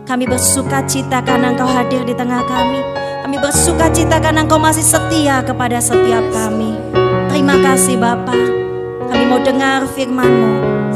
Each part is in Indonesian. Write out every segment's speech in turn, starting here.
Kami bersuka cita karena Engkau hadir di tengah kami. Kami bersuka cita karena Engkau masih setia kepada setiap kami. Terima kasih Bapa. Kami mau dengar firman-Mu.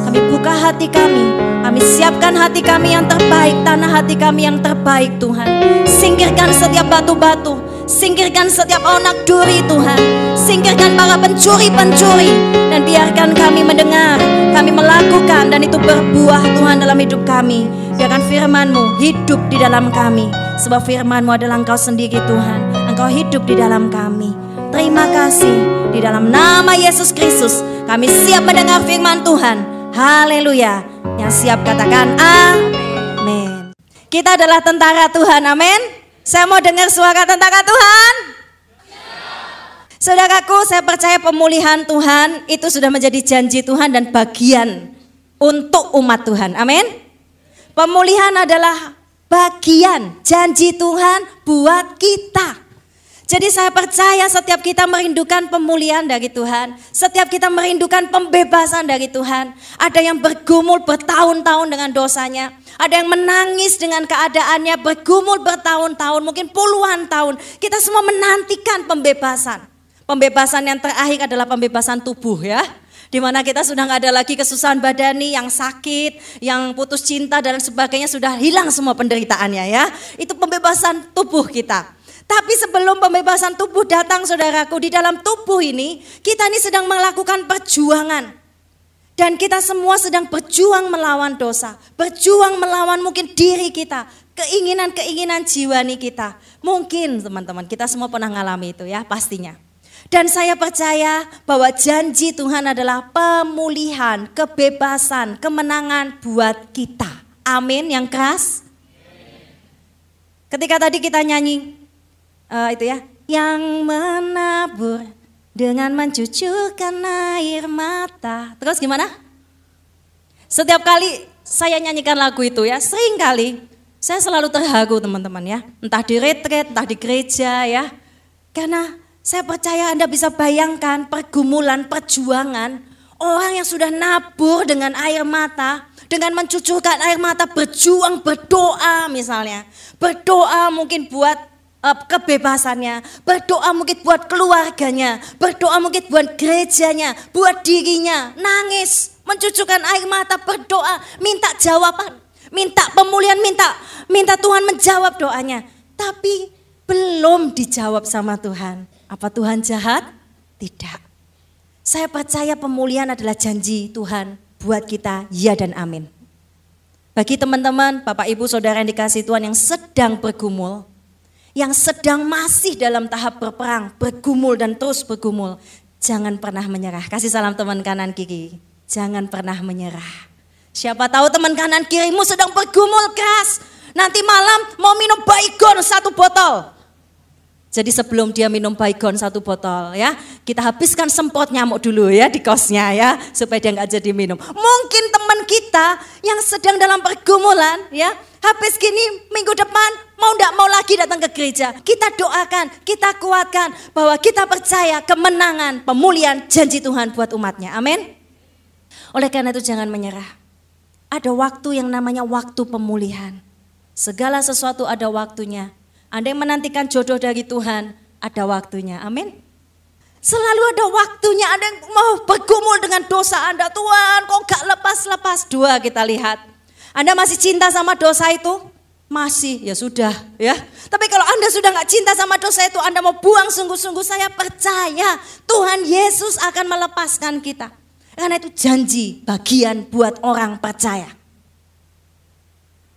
Kami buka hati kami. Kami siapkan hati kami yang terbaik, tanah hati kami yang terbaik Tuhan. Singkirkan setiap batu-batu, singkirkan setiap onak duri Tuhan. Singkirkan para pencuri-pencuri. Dan biarkan kami mendengar, kami melakukan, dan itu berbuah Tuhan dalam hidup kami. Biarkan firman-Mu hidup di dalam kami. Sebab firman-Mu adalah Engkau sendiri Tuhan. Engkau hidup di dalam kami. Terima kasih. Di dalam nama Yesus Kristus kami siap mendengar firman Tuhan. Haleluya. Yang siap katakan amin. Kita adalah tentara Tuhan, amin. Saya mau dengar suara tentara Tuhan. Saudaraku, saya percaya pemulihan Tuhan itu sudah menjadi janji Tuhan dan bagian untuk umat Tuhan, amin. Pemulihan adalah bagian janji Tuhan buat kita. Jadi saya percaya setiap kita merindukan pemulihan dari Tuhan. Setiap kita merindukan pembebasan dari Tuhan. Ada yang bergumul bertahun-tahun dengan dosanya. Ada yang menangis dengan keadaannya, bergumul bertahun-tahun, mungkin puluhan tahun. Kita semua menantikan pembebasan. Pembebasan yang terakhir adalah pembebasan tubuh ya. Di mana kita sudah nggak ada lagi kesusahan badani, yang sakit, yang putus cinta dan sebagainya, sudah hilang semua penderitaannya ya. Itu pembebasan tubuh kita. Tapi sebelum pembebasan tubuh datang saudaraku, di dalam tubuh ini kita ini sedang melakukan perjuangan. Dan kita semua sedang berjuang melawan dosa, berjuang melawan mungkin diri kita, keinginan-keinginan jiwani kita. Mungkin teman-teman kita semua pernah mengalami itu ya pastinya. Dan saya percaya bahwa janji Tuhan adalah pemulihan, kebebasan, kemenangan buat kita. Amin yang keras. Ketika tadi kita nyanyi itu ya, yang menabur dengan mencucurkan air mata. Terus gimana? Setiap kali saya nyanyikan lagu itu ya, sering kali saya selalu terharu teman-teman ya. Entah di retret, entah di gereja ya. Karena saya percaya Anda bisa bayangkan pergumulan, perjuangan orang yang sudah nabur dengan air mata, dengan mencucurkan air mata, berjuang, berdoa misalnya. Berdoa mungkin buat kebebasannya, berdoa mungkin buat keluarganya, berdoa mungkin buat gerejanya, buat dirinya, nangis, mencucurkan air mata, berdoa, minta jawaban, minta pemulihan, minta Tuhan menjawab doanya. Tapi belum dijawab sama Tuhan. Apa Tuhan jahat? Tidak. Saya percaya pemulihan adalah janji Tuhan buat kita, ya dan amin. Bagi teman-teman, Bapak Ibu Saudara yang dikasihi Tuhan yang sedang bergumul, yang sedang masih dalam tahap berperang, bergumul dan terus bergumul, jangan pernah menyerah. Kasih salam teman kanan kiri, jangan pernah menyerah. Siapa tahu teman kanan kirimu sedang bergumul keras, nanti malam mau minum Baygon 1 botol. Jadi sebelum dia minum Baygon 1 botol ya, kita habiskan semprot nyamuk dulu ya di kosnya ya, supaya dia nggak jadi minum. Mungkin teman kita yang sedang dalam pergumulan ya, habis gini minggu depan mau nggak mau lagi datang ke gereja. Kita doakan, kita kuatkan bahwa kita percaya kemenangan, pemulihan janji Tuhan buat umatnya. Amin. Oleh karena itu jangan menyerah. Ada waktu yang namanya waktu pemulihan. Segala sesuatu ada waktunya. Anda yang menantikan jodoh dari Tuhan, ada waktunya, amin. Selalu ada waktunya. Anda yang mau bergumul dengan dosa Anda, Tuhan kok gak lepas-lepas. 2 kita lihat, Anda masih cinta sama dosa itu? Masih, ya sudah ya. Tapi kalau Anda sudah gak cinta sama dosa itu, Anda mau buang sungguh-sungguh, saya percaya Tuhan Yesus akan melepaskan kita. Karena itu janji bagian buat orang percaya.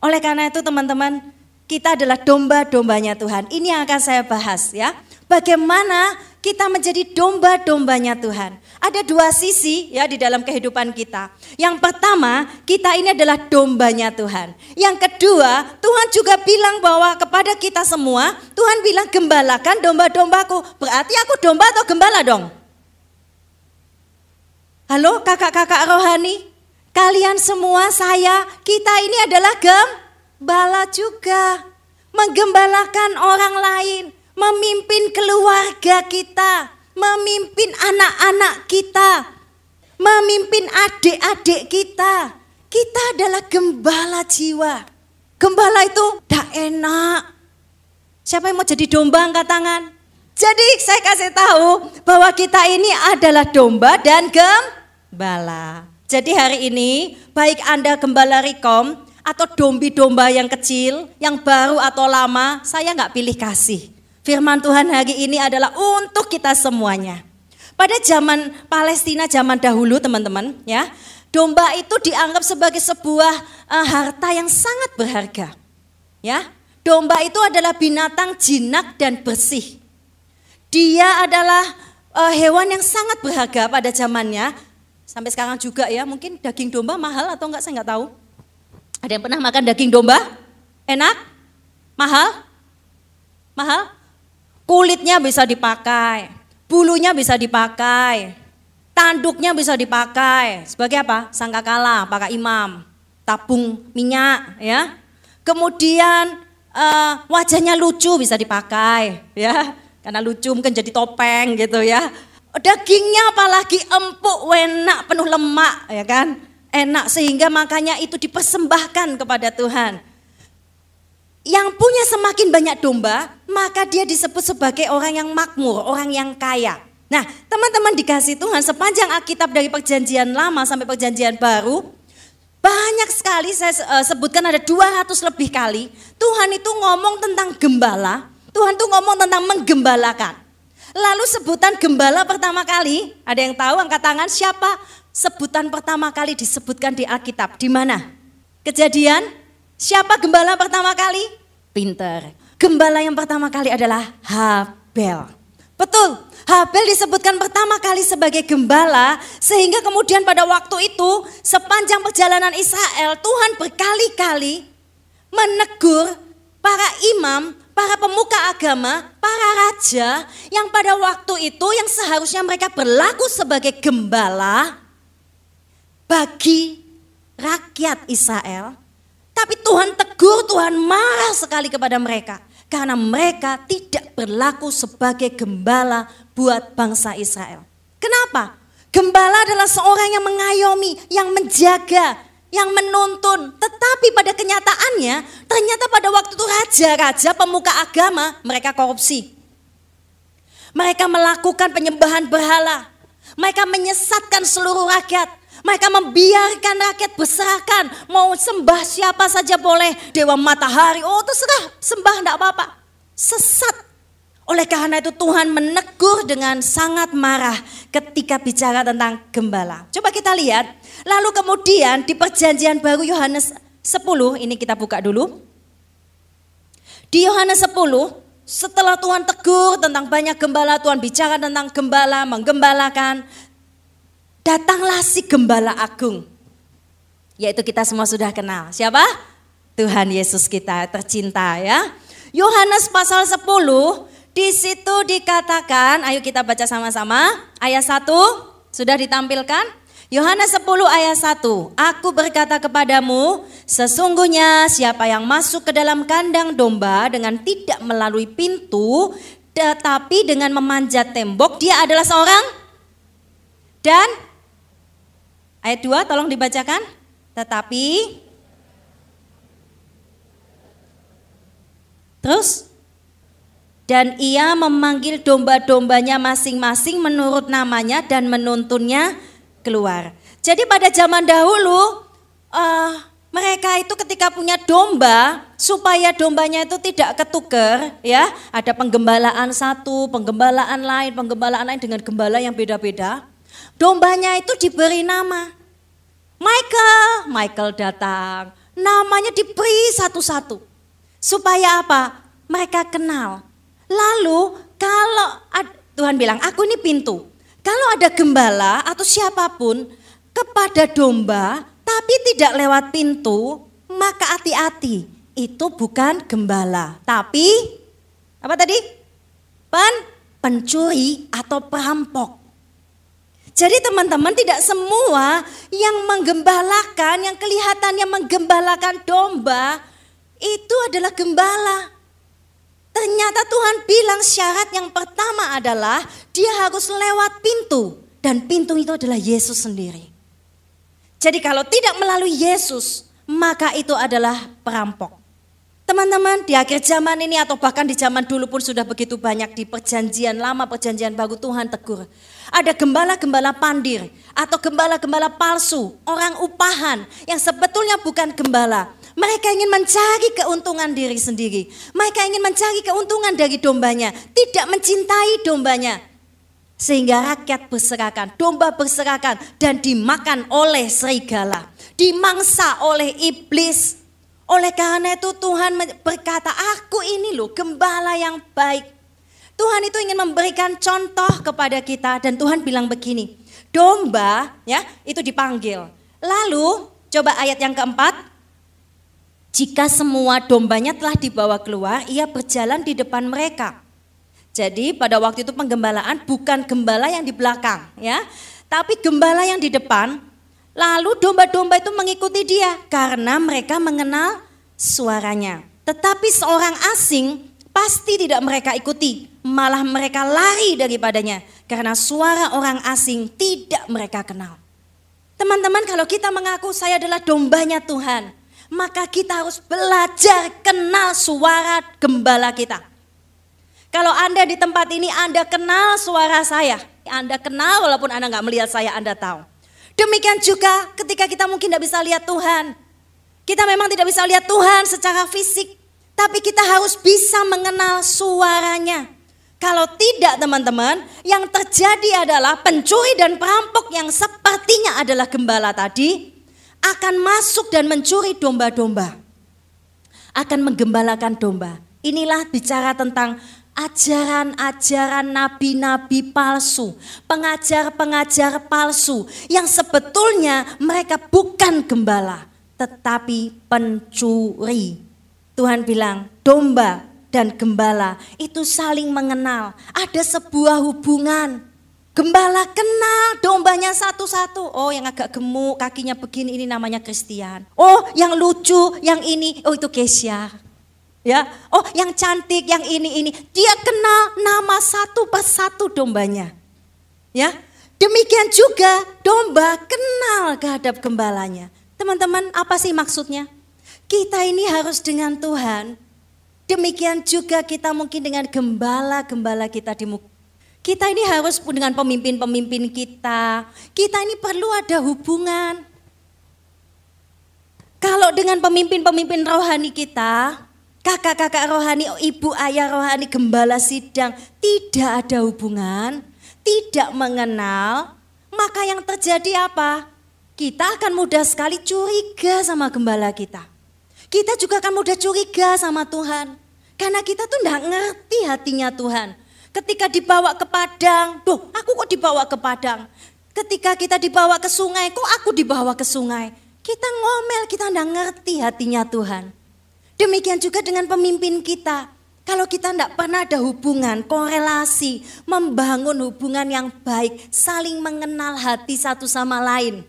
Oleh karena itu teman-teman, kita adalah domba-dombanya Tuhan. Ini yang akan saya bahas ya. Bagaimana kita menjadi domba-dombanya Tuhan. Ada 2 sisi ya di dalam kehidupan kita. Yang pertama, kita ini adalah dombanya Tuhan. Yang kedua, Tuhan juga bilang bahwa kepada kita semua, Tuhan bilang gembalakan domba-dombaku. Berarti aku domba atau gembala dong? Halo kakak-kakak rohani, kalian semua, saya, kita ini adalah gembala juga, menggembalakan orang lain, memimpin keluarga kita, memimpin anak-anak kita, memimpin adik-adik kita. Kita adalah gembala jiwa. Gembala itu enak. Siapa yang mau jadi domba angkat tangan? Jadi saya kasih tahu bahwa kita ini adalah domba dan gembala. Jadi hari ini baik Anda gembala Rekom atau domba yang kecil, yang baru atau lama, saya nggak pilih kasih. Firman Tuhan hari ini adalah untuk kita semuanya. Pada zaman Palestina zaman dahulu teman-teman ya, domba itu dianggap sebagai sebuah harta yang sangat berharga. Ya, domba itu adalah binatang jinak dan bersih. Dia adalah hewan yang sangat berharga pada zamannya. Sampai sekarang juga ya, mungkin daging domba mahal atau enggak saya enggak tahu. Ada yang pernah makan daging domba? Enak? Mahal? Mahal? Kulitnya bisa dipakai, bulunya bisa dipakai, tanduknya bisa dipakai. Sebagai apa? Sangkakala, pakai imam, tabung minyak ya. Kemudian wajahnya lucu bisa dipakai ya. Karena lucu mungkin jadi topeng gitu ya. Dagingnya apalagi empuk, enak, penuh lemak ya kan. Enak sehingga makanya itu dipersembahkan kepada Tuhan. Yang punya semakin banyak domba, maka dia disebut sebagai orang yang makmur, orang yang kaya. Nah teman-teman dikasih Tuhan sepanjang Alkitab dari perjanjian lama sampai perjanjian baru, banyak sekali saya sebutkan ada 200 lebih kali Tuhan itu ngomong tentang gembala. Tuhan tuh ngomong tentang menggembalakan. Lalu sebutan gembala pertama kali, ada yang tahu angkat tangan siapa sebutan pertama kali disebutkan di Alkitab? Di mana? Kejadian? Siapa gembala pertama kali? Pinter. Gembala yang pertama kali adalah Habel. Betul, Habel disebutkan pertama kali sebagai gembala sehingga kemudian pada waktu itu sepanjang perjalanan Israel Tuhan berkali-kali menegur para imam, para pemuka agama, para raja yang pada waktu itu yang seharusnya mereka berlaku sebagai gembala bagi rakyat Israel. Tapi Tuhan tegur, Tuhan marah sekali kepada mereka karena mereka tidak berlaku sebagai gembala buat bangsa Israel. Kenapa? Gembala adalah seorang yang mengayomi, yang menjaga, yang menuntun. Tetapi pada kenyataannya ternyata pada waktu itu raja-raja pemuka agama mereka korupsi. Mereka melakukan penyembahan berhala. Mereka menyesatkan seluruh rakyat. Mereka membiarkan rakyat berserakan. Mau sembah siapa saja boleh. Dewa matahari, oh terserah sembah enggak apa-apa. Sesat. Oleh karena itu Tuhan menegur dengan sangat marah ketika bicara tentang gembala. Coba kita lihat. Lalu kemudian di perjanjian baru Yohanes 10, ini kita buka dulu. Di Yohanes 10, setelah Tuhan tegur tentang banyak gembala, Tuhan bicara tentang gembala, menggembalakan. Datanglah si gembala agung. Yaitu kita semua sudah kenal. Siapa? Tuhan Yesus kita tercinta ya. Yohanes pasal 10, di situ dikatakan, ayo kita baca sama-sama. Ayat 1 sudah ditampilkan. Yohanes 10 ayat 1. Aku berkata kepadamu, sesungguhnya siapa yang masuk ke dalam kandang domba dengan tidak melalui pintu, tetapi dengan memanjat tembok, dia adalah seorang. Dan ayat 2 tolong dibacakan. Tetapi terus dan ia memanggil domba-dombanya masing-masing menurut namanya dan menuntunnya keluar. Jadi pada zaman dahulu mereka itu ketika punya domba supaya dombanya itu tidak ketukar ya, ada penggembalaan satu, penggembalaan lain dengan gembala yang beda-beda. Dombanya itu diberi nama. Michael datang. Namanya diberi satu-satu. Supaya apa? Mereka kenal. Lalu kalau Tuhan bilang, aku ini pintu. Kalau ada gembala atau siapapun kepada domba tapi tidak lewat pintu, maka hati-hati. Itu bukan gembala, tapi apa tadi? Pencuri atau perampok. Jadi teman-teman, tidak semua yang menggembalakan, yang kelihatannya menggembalakan domba itu adalah gembala. Ternyata Tuhan bilang syarat yang pertama adalah dia harus lewat pintu. Dan pintu itu adalah Yesus sendiri. Jadi kalau tidak melalui Yesus, maka itu adalah perampok. Teman-teman, di akhir zaman ini atau bahkan di zaman dulu pun sudah begitu banyak di perjanjian lama, perjanjian baru Tuhan tegur. Ada gembala-gembala pandir atau gembala-gembala palsu, orang upahan yang sebetulnya bukan gembala. Mereka ingin mencari keuntungan diri sendiri. Mereka ingin mencari keuntungan dari dombanya, tidak mencintai dombanya. Sehingga rakyat berserakan, domba berserakan dan dimakan oleh serigala, dimangsa oleh iblis. Oleh karena itu Tuhan berkata, aku ini loh gembala yang baik. Tuhan itu ingin memberikan contoh kepada kita dan Tuhan bilang begini, domba ya itu dipanggil. Lalu coba ayat yang keempat, jika semua dombanya telah dibawa keluar, ia berjalan di depan mereka. Jadi pada waktu itu penggembalaan bukan gembala yang di belakang ya, tapi gembala yang di depan. Lalu domba-domba itu mengikuti dia karena mereka mengenal suaranya. Tetapi seorang asing pasti tidak mereka ikuti, malah mereka lari daripadanya karena suara orang asing tidak mereka kenal. Teman-teman, kalau kita mengaku saya adalah dombanya Tuhan, maka kita harus belajar kenal suara gembala kita. Kalau Anda di tempat ini Anda kenal suara saya, Anda kenal walaupun Anda nggak melihat saya, Anda tahu. Demikian juga ketika kita mungkin tidak bisa lihat Tuhan. Kita memang tidak bisa lihat Tuhan secara fisik. Tapi kita harus bisa mengenal suaranya. Kalau tidak teman-teman, yang terjadi adalah pencuri dan perampok yang sepertinya adalah gembala tadi akan masuk dan mencuri domba-domba. Akan menggembalakan domba. Inilah bicara tentang ajaran-ajaran nabi-nabi palsu, pengajar-pengajar palsu yang sebetulnya mereka bukan gembala tetapi pencuri. Tuhan bilang domba dan gembala itu saling mengenal, ada sebuah hubungan. Gembala kenal dombanya satu-satu. Oh, yang agak gemuk kakinya begini ini namanya Christian. Oh, yang lucu yang ini, oh itu Kesia. Ya, oh yang cantik, yang ini, dia kenal nama satu persatu dombanya. Ya, demikian juga domba kenal kehadap gembalanya. Teman-teman, apa sih maksudnya? Kita ini harus dengan Tuhan. Demikian juga kita mungkin dengan gembala-gembala kita di muka. Kita ini harus dengan pemimpin-pemimpin kita. Kita ini perlu ada hubungan. Kalau dengan pemimpin-pemimpin rohani kita, kakak-kakak rohani, ibu ayah rohani, gembala sidang, tidak ada hubungan, tidak mengenal, maka yang terjadi apa? Kita akan mudah sekali curiga sama gembala kita. Kita juga akan mudah curiga sama Tuhan. Karena kita tuh enggak ngerti hatinya Tuhan. Ketika dibawa ke padang, aku kok dibawa ke padang? Ketika kita dibawa ke sungai, kok aku dibawa ke sungai? Kita ngomel, kita enggak ngerti hatinya Tuhan. Demikian juga dengan pemimpin kita. Kalau kita tidak pernah ada hubungan, korelasi, membangun hubungan yang baik, saling mengenal hati satu sama lain,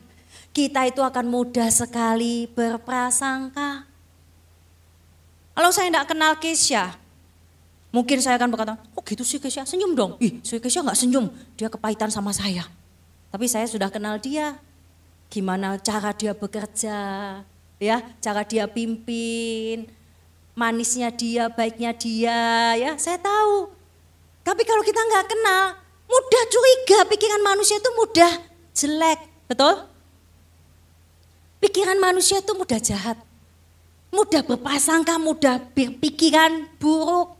kita itu akan mudah sekali berprasangka. Kalau saya tidak kenal Kesia, mungkin saya akan berkata, oh gitu sih Kesia, senyum dong. Si Kesia gak senyum, dia kepahitan sama saya. Tapi saya sudah kenal dia, gimana cara dia bekerja, ya, cara dia pimpin, manisnya dia, baiknya dia, ya, saya tahu. Tapi kalau kita nggak kenal, mudah curiga, pikiran manusia itu mudah jelek, betul? Pikiran manusia itu mudah jahat, mudah berprasangka, mudah berpikiran buruk.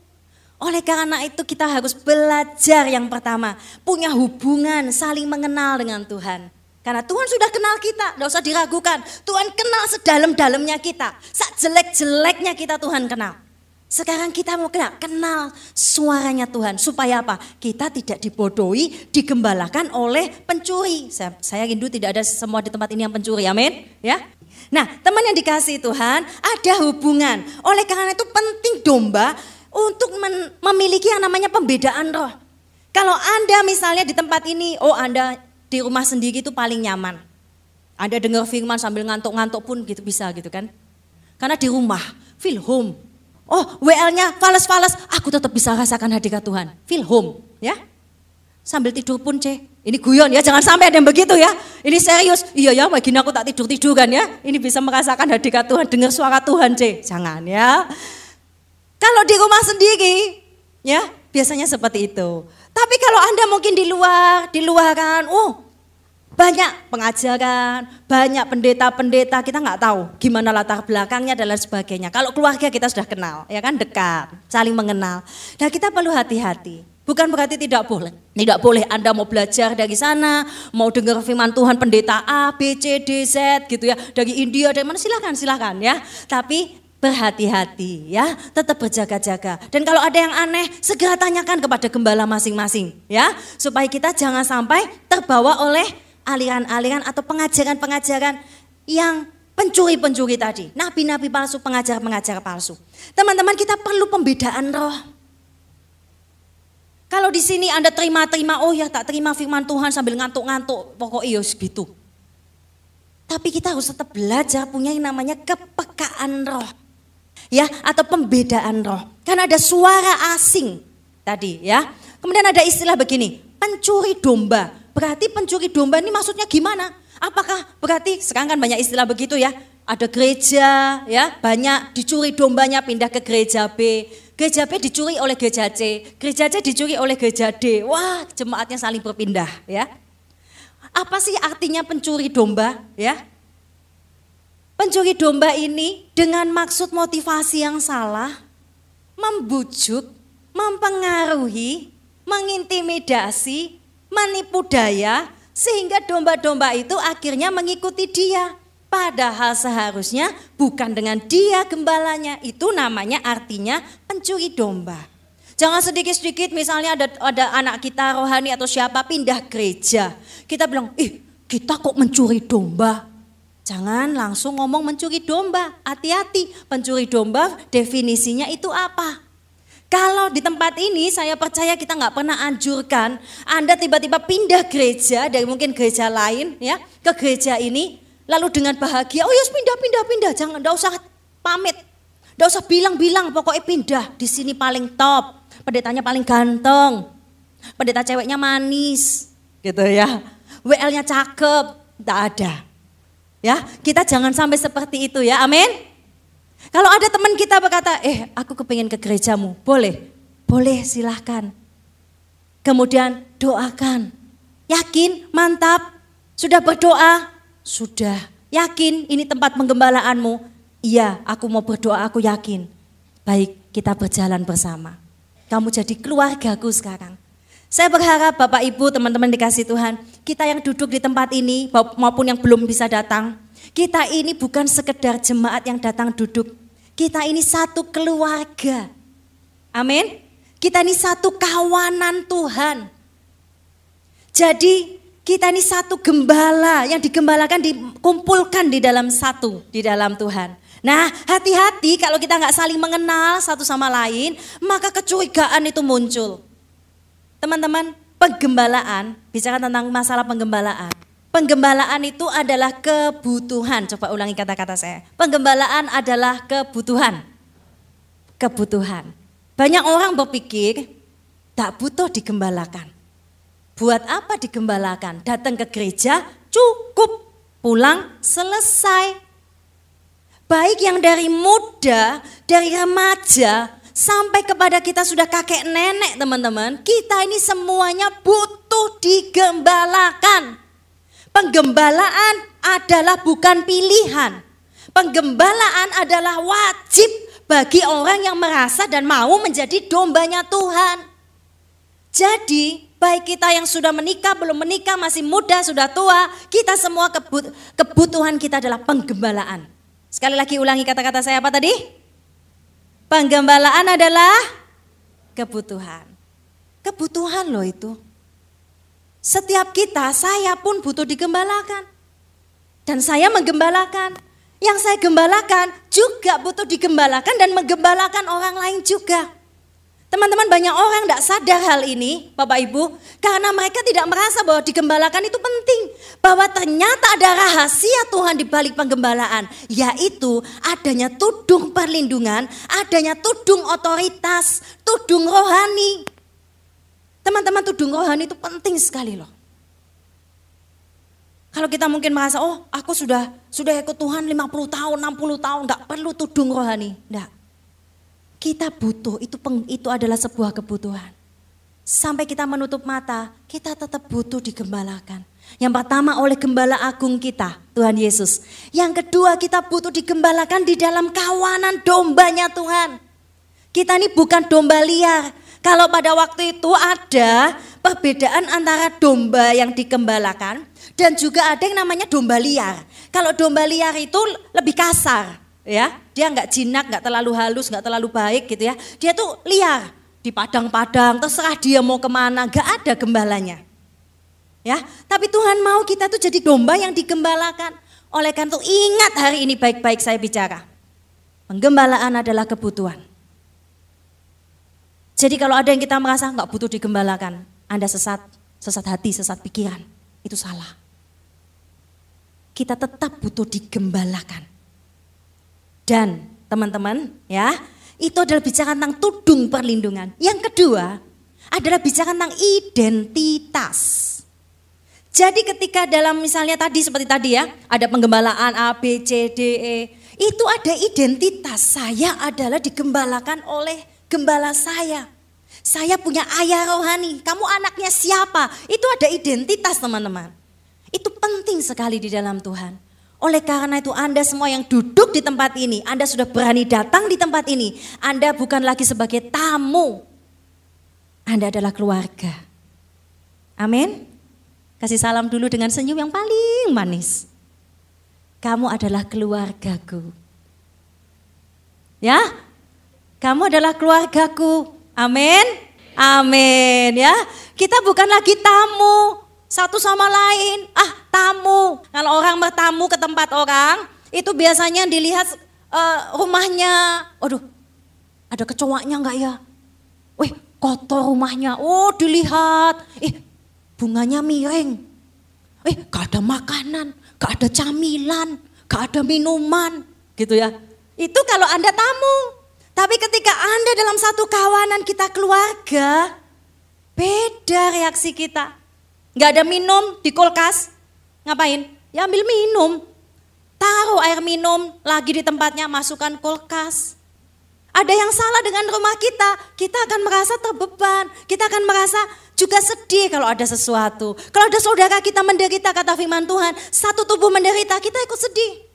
Oleh karena itu kita harus belajar yang pertama, punya hubungan, saling mengenal dengan Tuhan. Karena Tuhan sudah kenal kita, tidak usah diragukan. Tuhan kenal sedalam-dalamnya kita, sak jelek-jeleknya kita Tuhan kenal. Sekarang kita mau kenal suaranya Tuhan. Supaya apa? Kita tidak dibodohi, digembalakan oleh pencuri. Saya rindu tidak ada semua di tempat ini yang pencuri, amin. Ya. Nah, teman yang dikasihi Tuhan, ada hubungan. Oleh karena itu penting domba untuk memiliki yang namanya pembedaan roh. Kalau Anda misalnya di tempat ini, Anda di rumah sendiri itu paling nyaman. Anda dengar firman sambil ngantuk-ngantuk pun gitu bisa gitu kan. Karena di rumah, feel home. WL-nya fales-fales, aku tetap bisa rasakan hadirat Tuhan. Feel home, ya. Sambil tidur pun, ini guyon ya, jangan sampai ada yang begitu ya. Ini serius, iya ya, begini aku tak tidur-tiduran ya. Ini bisa merasakan hadirat Tuhan, dengar suara Tuhan, jangan ya. Kalau di rumah sendiri, ya biasanya seperti itu. Tapi kalau Anda mungkin di luaran, banyak pengajaran, banyak pendeta-pendeta, kita nggak tahu gimana latar belakangnya dan lain sebagainya. Kalau keluarga kita sudah kenal, ya kan, dekat, saling mengenal. Nah, kita perlu hati-hati. Bukan berarti tidak boleh. Tidak boleh Anda mau belajar dari sana, mau dengar firman Tuhan pendeta A, B, C, D, Z gitu ya. Dari India, dari mana, silakan ya. Tapi berhati-hati ya, tetap berjaga-jaga. Dan kalau ada yang aneh, segera tanyakan kepada gembala masing-masing ya. Supaya kita jangan sampai terbawa oleh aliran-aliran atau pengajaran-pengajaran yang pencuri-pencuri tadi. Nabi-nabi palsu, pengajar-pengajar palsu. Teman-teman, kita perlu pembedaan roh. Kalau di sini Anda terima-terima, tak terima firman Tuhan sambil ngantuk-ngantuk, pokoknya gitu. Tapi kita harus tetap belajar punya yang namanya kepekaan roh. Ya, atau pembedaan roh. Karena ada suara asing tadi ya. Kemudian ada istilah begini, pencuri domba. Berarti pencuri domba ini maksudnya gimana? Apakah berarti sekarang kan banyak istilah begitu ya. Ada gereja ya, banyak dicuri dombanya pindah ke gereja B. Gereja B dicuri oleh gereja C. Gereja C dicuri oleh gereja D. Wah, jemaatnya saling berpindah ya. Apa sih artinya pencuri domba ya? Pencuri domba ini dengan maksud motivasi yang salah, membujuk, mempengaruhi, mengintimidasi, menipu daya, sehingga domba-domba itu akhirnya mengikuti dia. Padahal seharusnya bukan dengan dia gembalanya, itu namanya artinya pencuri domba. Jangan sedikit-sedikit misalnya ada anak kita rohani atau siapa pindah gereja. Kita bilang, kita kok mencuri domba. Jangan langsung ngomong mencuri domba, hati-hati. Pencuri domba definisinya itu apa? Kalau di tempat ini saya percaya kita nggak pernah anjurkan Anda tiba-tiba pindah gereja dari mungkin gereja lain ya ke gereja ini lalu dengan bahagia, yes pindah, jangan, nggak usah pamit, nggak usah bilang-bilang, pokoknya pindah, di sini paling top, pendetanya paling ganteng, pendeta ceweknya manis, gitu ya, WL-nya cakep, nggak ada, ya kita jangan sampai seperti itu ya, amin. Kalau ada teman kita berkata, aku kepingin ke gerejamu, boleh silahkan. Kemudian doakan, yakin, mantap, sudah berdoa, sudah, yakin ini tempat penggembalaanmu, iya aku mau berdoa, aku yakin. Baik, kita berjalan bersama, kamu jadi keluargaku sekarang. Saya berharap Bapak Ibu, teman-teman dikasih Tuhan, kita yang duduk di tempat ini maupun yang belum bisa datang, kita ini bukan sekedar jemaat yang datang duduk. Kita ini satu keluarga. Amin. Kita ini satu kawanan Tuhan. Jadi kita ini satu gembala yang digembalakan, dikumpulkan di dalam satu, di dalam Tuhan. Nah, hati-hati kalau kita nggak saling mengenal satu sama lain, maka kecurigaan itu muncul. Teman-teman, penggembalaan, bicara tentang masalah penggembalaan. Penggembalaan itu adalah kebutuhan. Coba ulangi kata-kata saya. Penggembalaan adalah kebutuhan. Kebutuhan. Banyak orang berpikir tak butuh digembalakan. Buat apa digembalakan? Datang ke gereja cukup, pulang selesai. Baik yang dari muda, dari remaja, sampai kepada kita sudah kakek nenek teman-teman. Kita ini semuanya butuh digembalakan. Penggembalaan adalah bukan pilihan. Penggembalaan adalah wajib bagi orang yang merasa dan mau menjadi dombanya Tuhan. Jadi baik kita yang sudah menikah, belum menikah, masih muda, sudah tua, kita semua kebutuhan kita adalah penggembalaan. Sekali lagi ulangi kata-kata saya apa tadi? Penggembalaan adalah kebutuhan. Kebutuhan loh itu. Setiap kita, saya pun butuh digembalakan. Dan saya menggembalakan. Yang saya gembalakan juga butuh digembalakan dan menggembalakan orang lain juga. Teman-teman, banyak orang tidak sadar hal ini, Bapak Ibu. Karena mereka tidak merasa bahwa digembalakan itu penting. Bahwa ternyata ada rahasia Tuhan di balik penggembalaan. Yaitu adanya tudung perlindungan, adanya tudung otoritas, tudung rohani. Teman-teman, tudung rohani itu penting sekali loh. Kalau kita mungkin merasa, aku sudah ikut Tuhan 50 tahun, 60 tahun, gak perlu tudung rohani. Enggak. Kita butuh, itu adalah sebuah kebutuhan. Sampai kita menutup mata, kita tetap butuh digembalakan. Yang pertama oleh gembala agung kita, Tuhan Yesus. Yang kedua kita butuh digembalakan di dalam kawanan dombanya Tuhan. Kita ini bukan domba liar. Kalau pada waktu itu ada perbedaan antara domba yang digembalakan dan juga ada yang namanya domba liar. Kalau domba liar itu lebih kasar, ya. Dia nggak jinak, nggak terlalu halus, nggak terlalu baik gitu ya. Dia tuh liar di padang-padang, terserah dia mau kemana, nggak ada gembalanya. Ya, tapi Tuhan mau kita tuh jadi domba yang digembalakan. Oleh karena itu ingat hari ini baik-baik saya bicara. Penggembalaan adalah kebutuhan. Jadi kalau ada yang kita merasa nggak butuh digembalakan, Anda sesat hati, sesat pikiran, itu salah. Kita tetap butuh digembalakan. Dan teman-teman ya, itu adalah bicara tentang tudung perlindungan. Yang kedua adalah bicara tentang identitas. Jadi ketika dalam misalnya tadi seperti tadi ya, ada penggembalaan A, B, C, D, E. Itu ada identitas, saya adalah digembalakan oleh gembala saya. Saya punya ayah rohani, kamu anaknya siapa? Itu ada identitas teman-teman. Itu penting sekali di dalam Tuhan. Oleh karena itu Anda semua yang duduk di tempat ini, Anda sudah berani datang di tempat ini. Anda bukan lagi sebagai tamu, Anda adalah keluarga. Amin. Kasih salam dulu dengan senyum yang paling manis. Kamu adalah keluargaku. Ya, kamu adalah keluargaku. Amin. Amin ya. Kita bukan lagi tamu satu sama lain. Tamu. Kalau orang bertamu ke tempat orang, itu biasanya dilihat rumahnya. Aduh, ada kecoaknya enggak ya? Wih, kotor rumahnya. Oh, dilihat. Bunganya miring. Gak ada makanan, gak ada camilan, gak ada minuman. Gitu ya. Itu kalau Anda tamu. Tapi ketika Anda dalam satu kawanan kita keluarga, beda reaksi kita. Gak ada minum di kulkas, ngapain? Ya ambil minum, taruh air minum lagi di tempatnya, masukkan kulkas. Ada yang salah dengan rumah kita akan merasa terbeban, kita akan merasa juga sedih kalau ada sesuatu. Kalau ada saudara kita menderita, kata firman Tuhan, satu tubuh menderita, kita ikut sedih.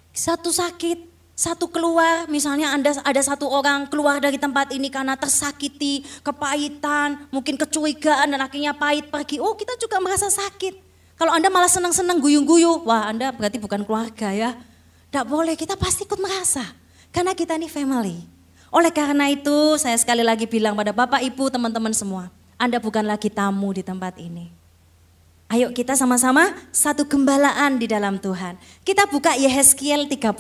Satu sakit, satu keluar, misalnya ada satu orang keluar dari tempat ini karena tersakiti, kepahitan, mungkin kecurigaan dan akhirnya pahit pergi. Oh, kita juga merasa sakit. Kalau Anda malah senang-senang guyu-guyu, wah Anda berarti bukan keluarga ya. Tidak boleh, kita pasti ikut merasa. Karena kita ini family. Oleh karena itu saya sekali lagi bilang pada Bapak Ibu teman-teman semua. Anda bukan lagi tamu di tempat ini. Ayo kita sama-sama satu gembalaan di dalam Tuhan. Kita buka Yehezkiel 34.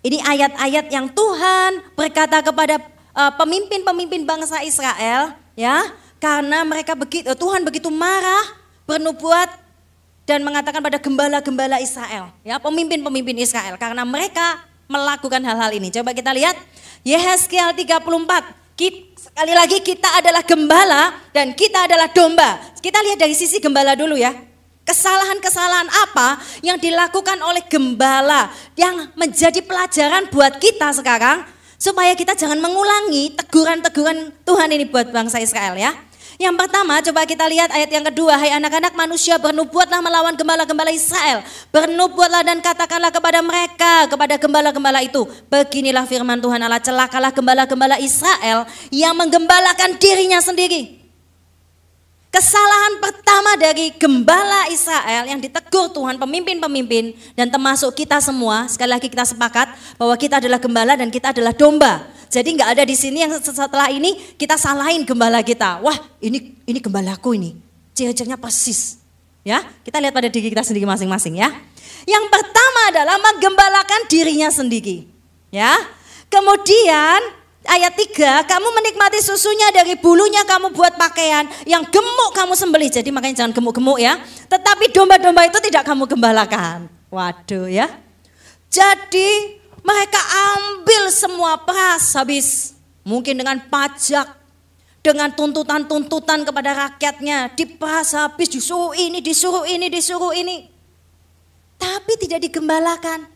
Ini ayat-ayat yang Tuhan berkata kepada pemimpin-pemimpin bangsa Israel. Ya, karena Tuhan begitu marah, bernubuat dan mengatakan pada gembala-gembala Israel. Ya, pemimpin-pemimpin Israel. Karena mereka melakukan hal-hal ini. Coba kita lihat Yehezkiel 34. Sekali lagi kita adalah gembala dan kita adalah domba. Kita lihat dari sisi gembala dulu ya. Kesalahan-kesalahan apa yang dilakukan oleh gembala yang menjadi pelajaran buat kita sekarang supaya kita jangan mengulangi teguran-teguran Tuhan ini buat bangsa Israel ya. Yang pertama coba kita lihat ayat yang kedua. Hai anak-anak manusia, bernubuatlah melawan gembala-gembala Israel. Bernubuatlah dan katakanlah kepada mereka, kepada gembala-gembala itu. Beginilah firman Tuhan Allah, celakalah gembala-gembala Israel yang menggembalakan dirinya sendiri. Kesalahan pertama dari gembala Israel yang ditegur Tuhan, pemimpin-pemimpin dan termasuk kita semua, sekali lagi kita sepakat bahwa kita adalah gembala dan kita adalah domba. Jadi nggak ada di sini yang setelah ini kita salahin gembala kita. Wah, ini gembalaku ini. Ciri-cirinya persis. Ya, kita lihat pada diri kita sendiri masing-masing ya. Yang pertama adalah menggembalakan dirinya sendiri. Ya. Kemudian ayat 3, kamu menikmati susunya, dari bulunya kamu buat pakaian, yang gemuk kamu sembelih. Jadi makanya jangan gemuk-gemuk ya. Tetapi domba-domba itu tidak kamu gembalakan. Waduh ya. Jadi mereka ambil semua peras habis. Mungkin dengan pajak, dengan tuntutan-tuntutan kepada rakyatnya. Diperas habis, disuruh ini, disuruh ini, disuruh ini. Tapi tidak digembalakan.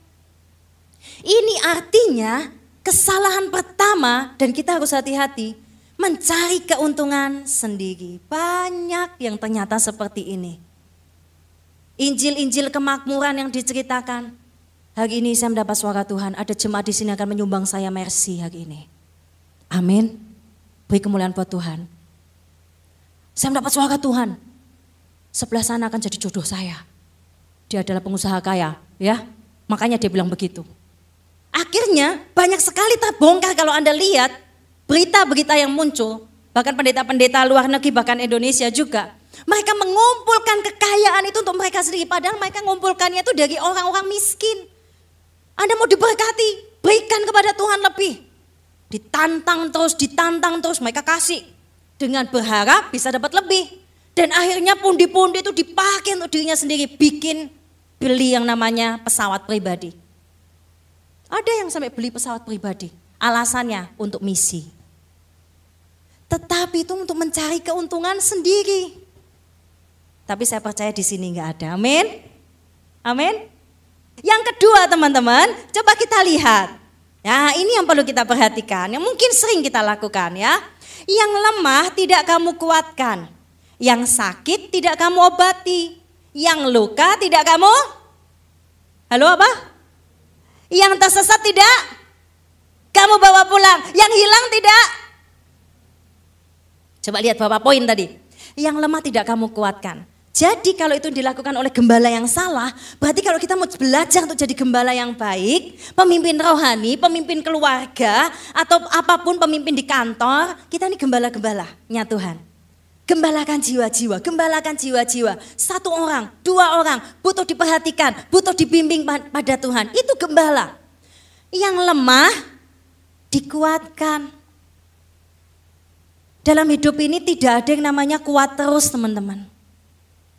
Ini artinya Kesalahan pertama, dan kita harus hati-hati, mencari keuntungan sendiri. Banyak yang ternyata seperti ini. Injil-injil kemakmuran yang diceritakan. Hari ini saya mendapat suara Tuhan, ada jemaat di sini akan menyumbang saya mercy hari ini. Amin. Beri kemuliaan buat Tuhan. Saya mendapat suara Tuhan. Sebelah sana akan jadi jodoh saya. Dia adalah pengusaha kaya, ya. Makanya dia bilang begitu. Akhirnya banyak sekali terbongkar kalau Anda lihat berita-berita yang muncul. Bahkan pendeta-pendeta luar negeri, bahkan Indonesia juga. Mereka mengumpulkan kekayaan itu untuk mereka sendiri. Padahal mereka mengumpulkannya itu dari orang-orang miskin. Anda mau diberkati, berikan kepada Tuhan lebih. Ditantang terus mereka kasih. Dengan berharap bisa dapat lebih. Dan akhirnya pundi-pundi itu dipakai untuk dirinya sendiri. Beli yang namanya pesawat pribadi. Ada yang sampai beli pesawat pribadi, alasannya untuk misi. Tetapi itu untuk mencari keuntungan sendiri. Tapi saya percaya di sini enggak ada, amin. Amin. Yang kedua teman-teman, coba kita lihat. Ya, ini yang perlu kita perhatikan, yang mungkin sering kita lakukan ya. Yang lemah tidak kamu kuatkan, yang sakit tidak kamu obati, yang luka tidak kamu, halo apa? Yang tersesat tidak kamu bawa pulang, yang hilang tidak. Coba lihat beberapa poin tadi. Yang lemah tidak kamu kuatkan. Jadi kalau itu dilakukan oleh gembala yang salah, berarti kalau kita mau belajar untuk jadi gembala yang baik, pemimpin rohani, pemimpin keluarga, atau apapun pemimpin di kantor, kita ini gembala-gembalanya Tuhan. Gembalakan jiwa-jiwa, gembalakan jiwa-jiwa. 1 orang, 2 orang, butuh diperhatikan, butuh dibimbing pada Tuhan. Itu gembala. Yang lemah, dikuatkan. Dalam hidup ini tidak ada yang namanya kuat terus teman-teman.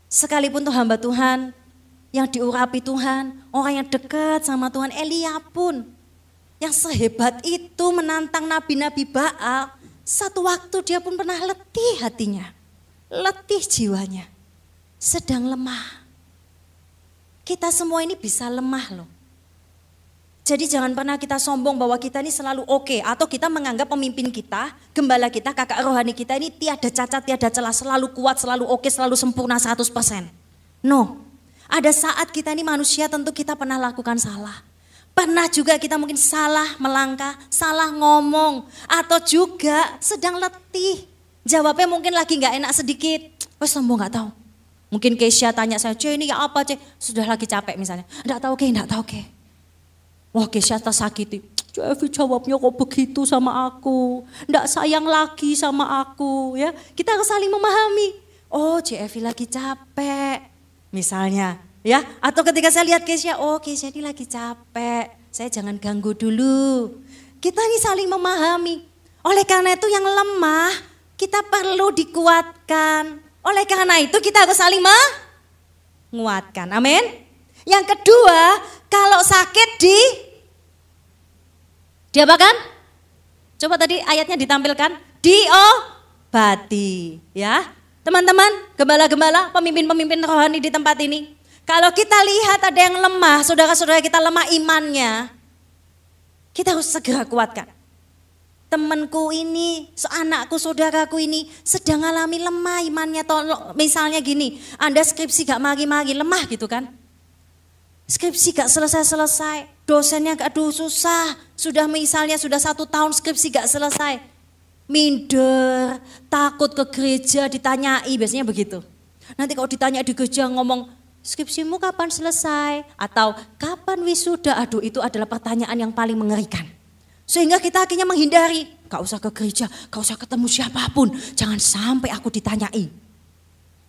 Sekalipun tuh hamba Tuhan, yang diurapi Tuhan, orang yang dekat sama Tuhan, Elia pun. Yang sehebat itu menantang nabi-nabi Baal, satu waktu dia pun pernah letih hatinya, letih jiwanya, sedang lemah. Kita semua ini bisa lemah loh. Jadi jangan pernah kita sombong bahwa kita ini selalu oke, atau kita menganggap pemimpin kita, gembala kita, kakak rohani kita ini tiada cacat, tiada celah, selalu kuat, selalu oke, selalu sempurna 100%. No, ada saat kita ini manusia tentu kita pernah lakukan salah. Pernah juga kita mungkin salah melangkah, salah ngomong, atau juga sedang letih. Jawabnya mungkin lagi gak enak sedikit, sombong gak tahu. Mungkin Keisha tanya saya, "Ce ini ya apa Ce?" Sudah lagi capek misalnya, "Enggak tahu Ke, enggak tahu Ke." Wah Keisha tersakiti, "Evi jawabnya kok begitu sama aku, enggak sayang lagi sama aku." Ya, kita harus saling memahami. Oh Evi lagi capek misalnya. Ya, atau ketika saya lihat Keisha, oh Keisha ini lagi capek, saya jangan ganggu dulu. Kita ini saling memahami. Oleh karena itu yang lemah, kita perlu dikuatkan. Oleh karena itu kita harus saling menguatkan. Amin. Yang kedua, kalau sakit diapakan? Coba tadi ayatnya ditampilkan, diobati. Ya, teman-teman, gembala-gembala, pemimpin-pemimpin rohani di tempat ini. Kalau kita lihat ada yang lemah, saudara-saudara kita lemah imannya, kita harus segera kuatkan. Temanku ini, anakku, saudaraku ini sedang alami lemah imannya. Misalnya gini, Anda skripsi gak magi-magi, lemah gitu kan. Skripsi gak selesai-selesai, dosennya gak susah. Sudah 1 tahun skripsi gak selesai. Minder, takut ke gereja ditanyai, biasanya begitu. Nanti kalau ditanya di gereja ngomong, "Skripsimu kapan selesai?" Atau "Kapan wisuda?" Aduh, itu adalah pertanyaan yang paling mengerikan. Sehingga kita akhirnya menghindari. Gak usah ke gereja, gak usah ketemu siapapun. Jangan sampai aku ditanyai.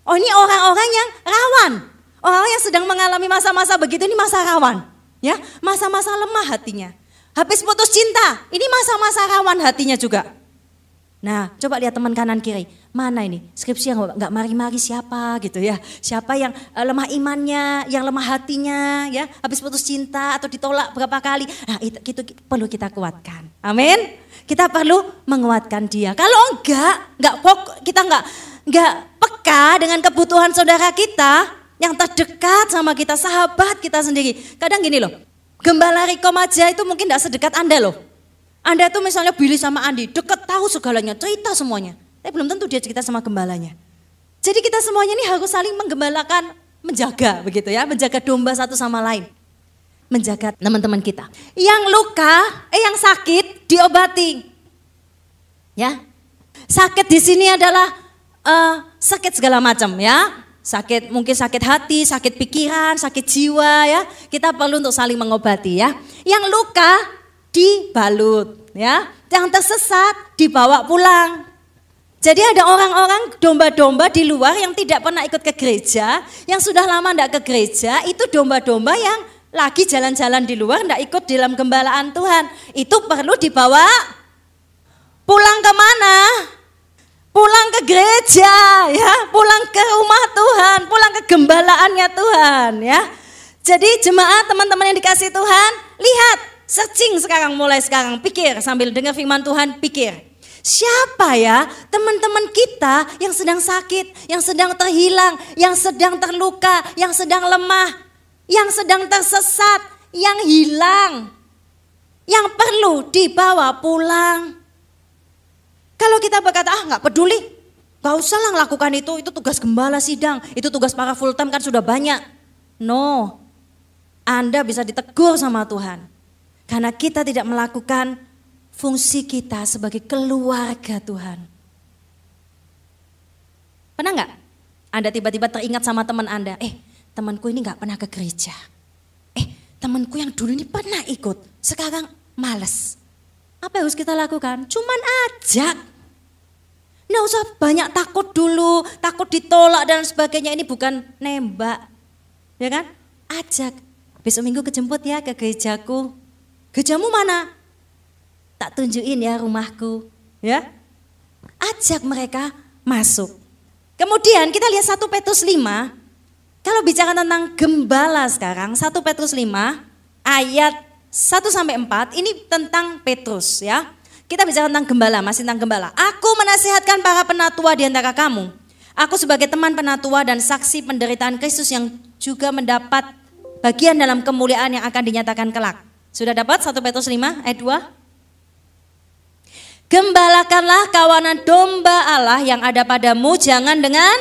Oh, ini orang-orang yang rawan. Orang yang sedang mengalami masa-masa begitu, ini masa rawan. Ya, masa-masa lemah hatinya. Habis putus cinta, ini masa-masa rawan hatinya juga. Nah, coba lihat teman kanan kiri. Mana ini? Skripsi yang gak mari-mari siapa gitu ya. Siapa yang lemah imannya, yang lemah hatinya ya. Habis putus cinta atau ditolak berapa kali. Nah itu perlu kita kuatkan. Amin. Kita perlu menguatkan dia. Kalau kita enggak peka dengan kebutuhan saudara kita yang terdekat sama kita, sahabat kita sendiri. Kadang gini loh, gembala Rekom aja itu mungkin gak sedekat Anda loh. Anda tuh misalnya Billy sama Andi, deket tahu segalanya, cerita semuanya. Tapi belum tentu dia cerita sama gembalanya. Jadi kita semuanya ini harus saling menggembalakan, menjaga begitu ya, menjaga domba satu sama lain. Menjaga teman-teman kita. Yang luka, yang sakit diobati. Ya. Sakit di sini adalah sakit segala macam ya. Sakit, mungkin sakit hati, sakit pikiran, sakit jiwa ya. Kita perlu untuk saling mengobati ya. Yang luka dibalut ya. Yang tersesat dibawa pulang. Jadi ada orang-orang domba-domba di luar yang tidak pernah ikut ke gereja, yang sudah lama tidak ke gereja, itu domba-domba yang lagi jalan-jalan di luar, tidak ikut dalam gembalaan Tuhan. Itu perlu dibawa pulang kemana? Pulang ke gereja, ya, pulang ke rumah Tuhan, pulang ke gembalaannya Tuhan, ya. Jadi jemaat teman-teman yang dikasih Tuhan, lihat, searching sekarang, mulai sekarang, pikir sambil dengar firman Tuhan, pikir. Siapa ya teman-teman kita yang sedang sakit, yang sedang terhilang, yang sedang terluka, yang sedang lemah, yang sedang tersesat, yang hilang, yang perlu dibawa pulang. Kalau kita berkata, nggak peduli, nggak usah lah lakukan itu tugas gembala sidang, itu tugas para full time kan sudah banyak. No, Anda bisa ditegur sama Tuhan. Karena kita tidak melakukan fungsi kita sebagai keluarga Tuhan. Pernah nggak Anda tiba-tiba teringat sama teman Anda, temanku ini nggak pernah ke gereja. Temanku yang dulu ini pernah ikut, sekarang males. Apa yang harus kita lakukan? Cuman ajak. Nggak usah banyak takut dulu, takut ditolak dan sebagainya, ini bukan nembak. Ya kan? Ajak. Besok minggu kejemput ya ke gerejaku. Gerejamu mana? Tak tunjukin ya rumahku, ya. Ajak mereka masuk. Kemudian kita lihat 1 Petrus 5. Kalau bicara tentang gembala sekarang, 1 Petrus 5 ayat 1-4 ini tentang Petrus ya. Kita bicara tentang gembala, masih tentang gembala. Aku menasihatkan para penatua di antara kamu. Aku sebagai teman penatua dan saksi penderitaan Kristus yang juga mendapat bagian dalam kemuliaan yang akan dinyatakan kelak. Sudah dapat 1 Petrus 5 ayat 2? Gembalakanlah kawanan domba Allah yang ada padamu, jangan dengan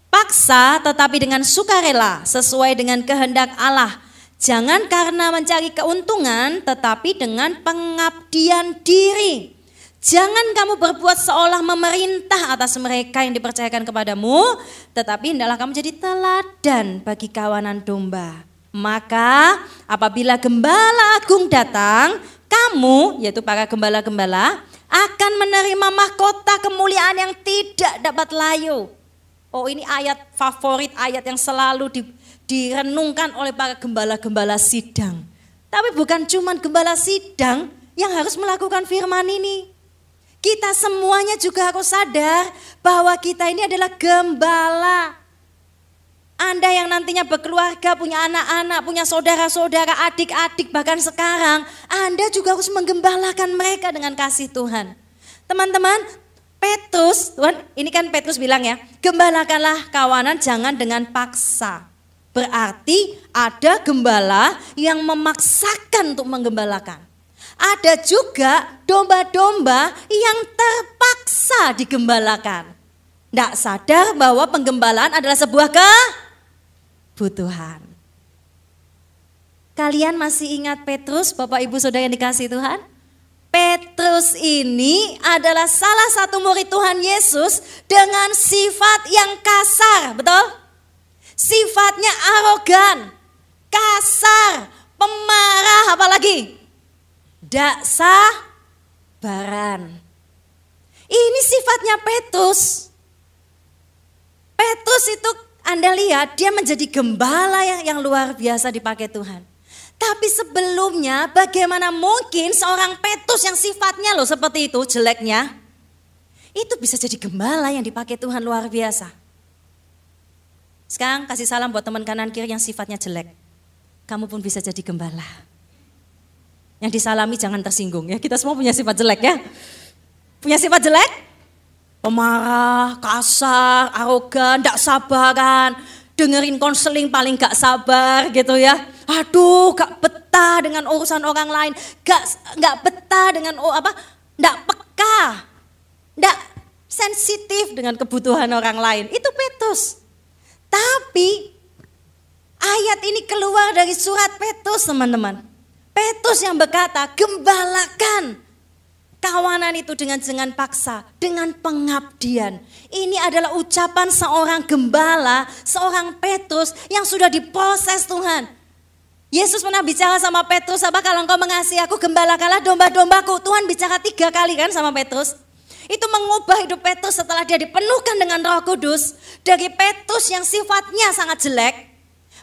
paksa tetapi dengan sukarela sesuai dengan kehendak Allah. Jangan karena mencari keuntungan tetapi dengan pengabdian diri. Jangan kamu berbuat seolah memerintah atas mereka yang dipercayakan kepadamu, tetapi hendaklah kamu jadi teladan bagi kawanan domba. Maka apabila gembala agung datang, kamu, yaitu para gembala-gembala, akan menerima mahkota kemuliaan yang tidak dapat layu. Oh, ini ayat favorit, ayat yang selalu direnungkan oleh para gembala-gembala sidang. Tapi bukan cuma gembala sidang yang harus melakukan firman ini. Kita semuanya juga harus sadar bahwa kita ini adalah gembala. Anda yang nantinya berkeluarga, punya anak-anak, punya saudara-saudara, adik-adik, bahkan sekarang, Anda juga harus menggembalakan mereka dengan kasih Tuhan. Teman-teman, Petrus, Tuhan, ini kan Petrus bilang ya, gembalakanlah kawanan jangan dengan paksa. Berarti ada gembala yang memaksakan untuk menggembalakan. Ada juga domba-domba yang terpaksa digembalakan. Tidak sadar bahwa penggembalaan adalah sebuah kebutuhan. Kalian masih ingat Petrus, Bapak Ibu Saudara yang dikasihi Tuhan? Petrus ini adalah salah satu murid Tuhan Yesus dengan sifat yang kasar, betul? Sifatnya arogan, kasar, pemarah, apalagi? Dak sabaran. Ini sifatnya Petrus. Petrus itu Anda lihat dia menjadi gembala yang luar biasa dipakai Tuhan. Tapi sebelumnya bagaimana mungkin seorang Petrus yang sifatnya loh seperti itu jeleknya. Itu bisa jadi gembala yang dipakai Tuhan luar biasa. Sekarang kasih salam buat teman kanan kiri yang sifatnya jelek. Kamu pun bisa jadi gembala. Yang disalami jangan tersinggung ya. Kita semua punya sifat jelek ya. Punya sifat jelek? Pemarah, kasar, arogan, tidak sabaran. dengerin konseling paling gak sabar gitu ya. Aduh, gak betah dengan urusan orang lain, gak betah dengan gak peka, gak sensitif dengan kebutuhan orang lain. Itu Petrus. Tapi ayat ini keluar dari surat Petrus, teman-teman. Petrus yang berkata, gembalakan kawanan itu dengan paksa, dengan pengabdian. Ini adalah ucapan seorang gembala, seorang Petrus yang sudah diproses Tuhan. Yesus pernah bicara sama Petrus, kalau engkau mengasihi aku, gembalakanlah domba-dombaku. Tuhan bicara 3 kali kan sama Petrus. Itu mengubah hidup Petrus setelah dia dipenuhkan dengan Roh Kudus. Dari Petrus yang sifatnya sangat jelek,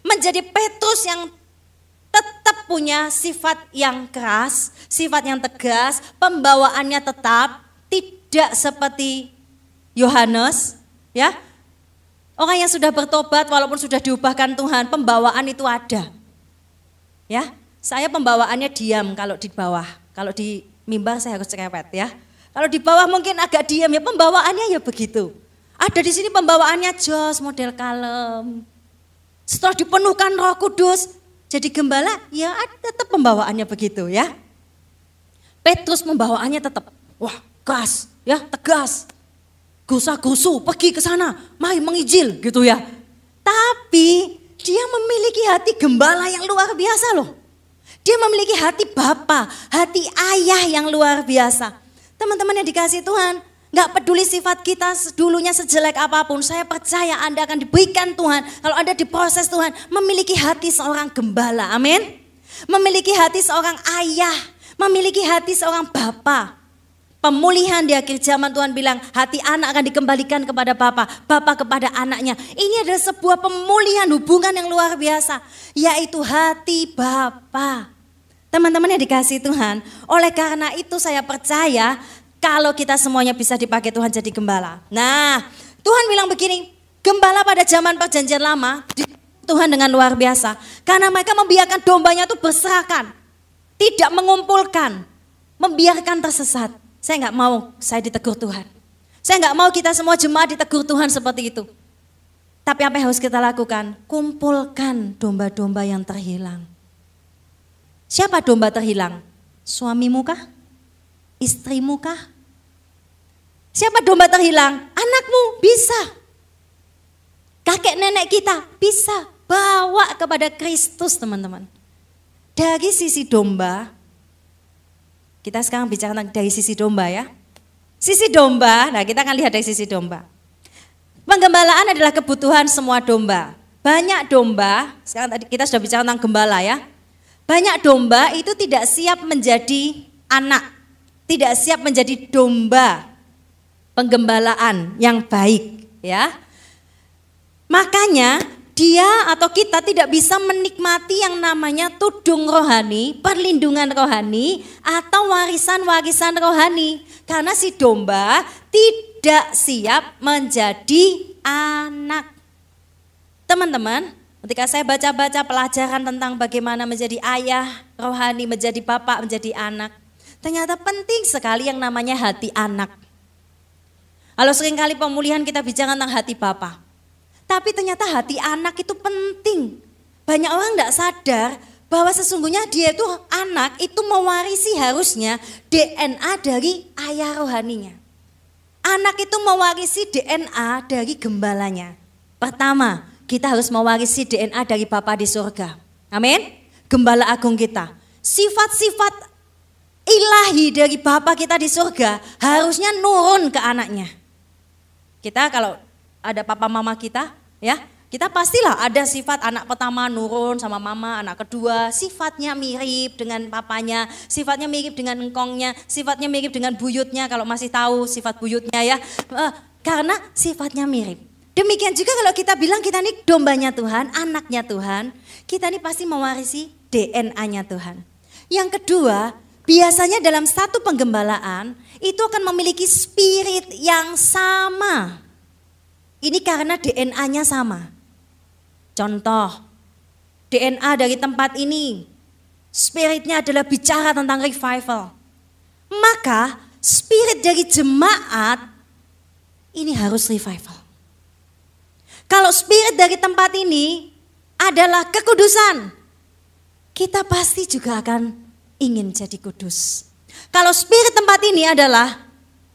menjadi Petrus yang tetap punya sifat yang keras, sifat yang tegas, pembawaannya tetap tidak seperti Yohanes, ya. Orang yang sudah bertobat walaupun sudah diubahkan Tuhan, pembawaan itu ada. Ya, saya pembawaannya diam kalau di bawah. Kalau di mimbar saya harus cerewet ya. Kalau di bawah mungkin agak diam ya, pembawaannya ya begitu. Ada di sini pembawaannya jos, model kalem. Setelah dipenuhkan Roh Kudus, jadi gembala, ya tetap pembawaannya begitu ya. Petrus pembawaannya tetap, wah keras, ya tegas. Gusa-gusu, pergi ke sana, mari mengijil gitu ya. Tapi dia memiliki hati gembala yang luar biasa loh. Dia memiliki hati bapa, hati ayah yang luar biasa. Teman-teman yang dikasih Tuhan, gak peduli sifat kita dulunya sejelek apapun, saya percaya Anda akan diberikan Tuhan, kalau Anda diproses Tuhan, memiliki hati seorang gembala, amin. Memiliki hati seorang ayah, memiliki hati seorang bapa. Pemulihan di akhir zaman Tuhan bilang, hati anak akan dikembalikan kepada bapa, bapa kepada anaknya. Ini adalah sebuah pemulihan hubungan yang luar biasa, yaitu hati bapa. Teman-teman yang dikasih Tuhan, oleh karena itu saya percaya kalau kita semuanya bisa dipakai Tuhan jadi gembala. Nah, Tuhan bilang begini, gembala pada zaman perjanjian lama, Tuhan dengan luar biasa. Karena mereka membiarkan dombanya itu berserakan, tidak mengumpulkan, membiarkan tersesat. Saya gak mau saya ditegur Tuhan. Saya gak mau kita semua jemaat ditegur Tuhan seperti itu. Tapi apa yang harus kita lakukan? Kumpulkan domba-domba yang terhilang. Siapa domba terhilang? Suamimu kah? Istrimu kah? Siapa domba terhilang? Anakmu, bisa. Kakek nenek kita, bisa. Bawa kepada Kristus teman-teman. Dari sisi domba, kita sekarang bicara dari sisi domba ya. Sisi domba, nah kita akan lihat dari sisi domba. Penggembalaan adalah kebutuhan semua domba. Banyak domba, sekarang tadi kita sudah bicara tentang gembala ya. Banyak domba itu tidak siap menjadi anak, tidak siap menjadi domba penggembalaan yang baik ya. Makanya dia atau kita tidak bisa menikmati yang namanya tudung rohani, perlindungan rohani, atau warisan-warisan rohani. Karena si domba tidak siap menjadi anak. Teman-teman, ketika saya baca-baca pelajaran tentang bagaimana menjadi ayah rohani, menjadi bapak, menjadi anak, ternyata penting sekali yang namanya hati anak. Kalau seringkali pemulihan kita bicara tentang hati bapak. Tapi ternyata hati anak itu penting. Banyak orang tidak sadar bahwa sesungguhnya dia itu anak itu mewarisi harusnya DNA dari ayah rohaninya. Anak itu mewarisi DNA dari gembalanya. Pertama, kita harus mewarisi DNA dari Bapa di surga. Amin. Gembala agung kita. Sifat-sifat ilahi dari Bapa kita di surga harusnya nurun ke anaknya. Kita kalau ada papa mama kita, ya, kita pastilah ada sifat anak pertama nurun sama mama, anak kedua sifatnya mirip dengan papanya, sifatnya mirip dengan engkongnya, sifatnya mirip dengan buyutnya kalau masih tahu sifat buyutnya ya, karena sifatnya mirip. Demikian juga kalau kita bilang kita ini dombanya Tuhan, anaknya Tuhan, kita ini pasti mewarisi DNA-nya Tuhan. Yang kedua, biasanya dalam satu penggembalaan itu akan memiliki spirit yang sama. Ini karena DNA-nya sama. Contoh, DNA dari tempat ini, spiritnya adalah bicara tentang revival. Maka spirit dari jemaat ini harus revival. Kalau spirit dari tempat ini adalah kekudusan, kita pasti juga akan ingin jadi kudus. Kalau spirit tempat ini adalah